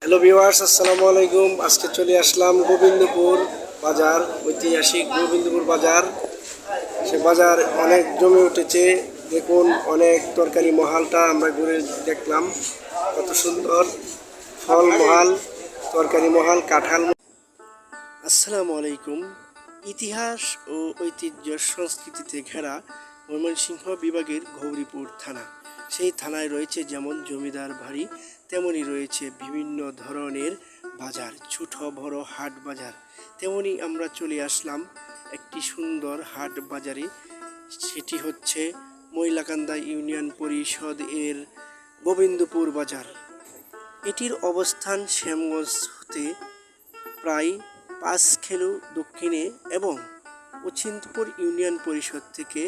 Hello viewers, আসসালামু আলাইকুম। আজকে চলে আসলাম গোবিন্দপুর বাজার, ঐতিহাসিক গোবিন্দপুর বাজার। সে বাজার অনেক জমে উঠেছে। দেখুন, অনেক তরকারি মহালটা আমরা ঘুরে দেখলাম, কত সুন্দর ফল মহাল, তরকারি মহাল, কাঁঠাল। আসসালামু আলাইকুম। ইতিহাস ও ঐতিহ্য সংস্কৃতিতে ঘেরা ময়মনসিংহ বিভাগের গৌরীপুর থানা। সেই থানায় রয়েছে যেমন জমিদার বাড়ি, তেমনি রয়েছে বিভিন্ন ধরনের বাজার, ছোট বড় হাট বাজার। তেমনি আমরা চলে আসলাম একটি সুন্দর হাট বাজারে। সেটি হচ্ছে ময়লাকান্দা ইউনিয়ন পরিষদ এর গোবিন্দপুর বাজার। এটির অবস্থান শ্যামগঞ্জ হতে প্রায় 5 কিলো দক্ষিণে এবং অচিন্তপুর ইউনিয়ন পরিষদ থেকে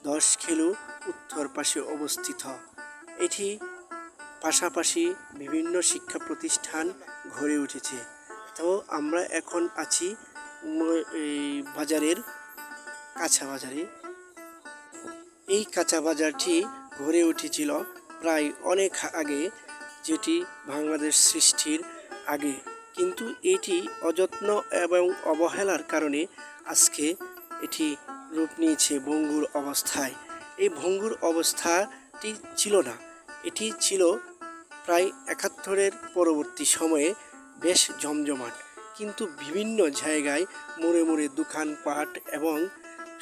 10 কিলো উত্তর পাশে অবস্থিত। এটি পাশাপাশি বিভিন্ন শিক্ষা প্রতিষ্ঠান গড়ে উঠেছে। তো আমরা এখন আছি এই বাজারের কাঁচা বাজারে। এই কাঁচা বাজারটি গড়ে উঠেছিল প্রায় অনেক আগে, যেটি বাংলাদেশ সৃষ্টির আগে, কিন্তু এটি অযত্ন এবং অবহেলার কারণে আজকে এটি রূপ নিয়েছে ভঙ্গুর অবস্থায়। এই ভঙ্গুর অবস্থাটি ছিল না, এটি ছিল প্রায় 71-এর পরবর্তী সময়ে বেশ জমজমাট, কিন্তু বিভিন্ন জায়গায় মোড়ে মোড়ে দোকানপাট এবং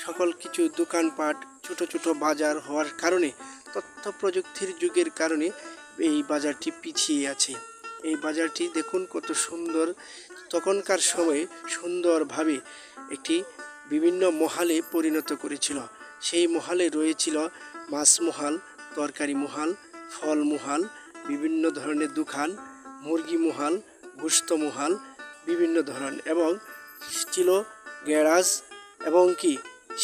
সকল কিছু দোকানপাট, ছোট ছোট বাজার হওয়ার কারণে, তথ্য প্রযুক্তির যুগের কারণে এই বাজারটি পিছিয়ে আছে। এই বাজারটি দেখুন কত সুন্দর, তখনকার সময়ে সুন্দরভাবে একটি বিভিন্ন মহালে পরিণত করেছিল। সেই মহালে রয়েছিল মাছ মহাল, তরকারি মহাল, ফল মহাল, বিভিন্ন ধরনের দোকান, মুরগি মহাল, গোশত মহাল, বিভিন্ন ধরনের, এবং ছিল গ্যারাজ, এবং কি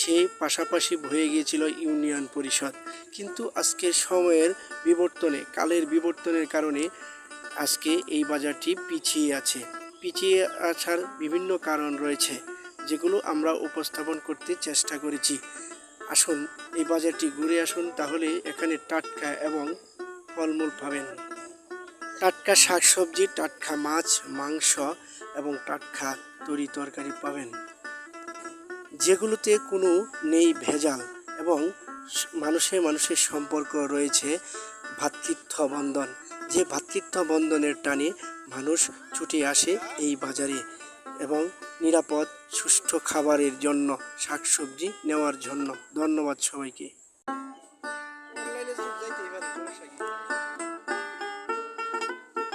সেই পাশাপাশি হয়ে গিয়েছিল ইউনিয়ন পরিষদ। কিন্তু আজকের সময়ের বিবর্তনে, কালের বিবর্তনের কারণে আজকে এই বাজারটি পিছিয়ে আছে। পিছিয়ে আসার বিভিন্ন কারণ রয়েছে, যেগুলো আমরা উপস্থাপন করতে চেষ্টা করেছি। আসুন এই বাজারটি ঘুরে আসুন, তাহলে এখানে টাটকা এবং ফলমূল পাবেন, টাটকা শাকসবজি, টাটকা মাছ মাংস এবং টাটকা তরি তরকারি পাবেন, যেগুলোতে কোনো নেই ভেজাল, এবং মানুষের সম্পর্ক রয়েছে ভ্রাতৃত্ব বন্ধন। যে ভ্রাতৃত্ব বন্ধনের টানে মানুষ ছুটে আসে এই বাজারে এবং নিরাপদ সুষ্ঠু খাবারের জন্য, শাকসবজি নেওয়ার জন্য। ধন্যবাদ সবাইকে।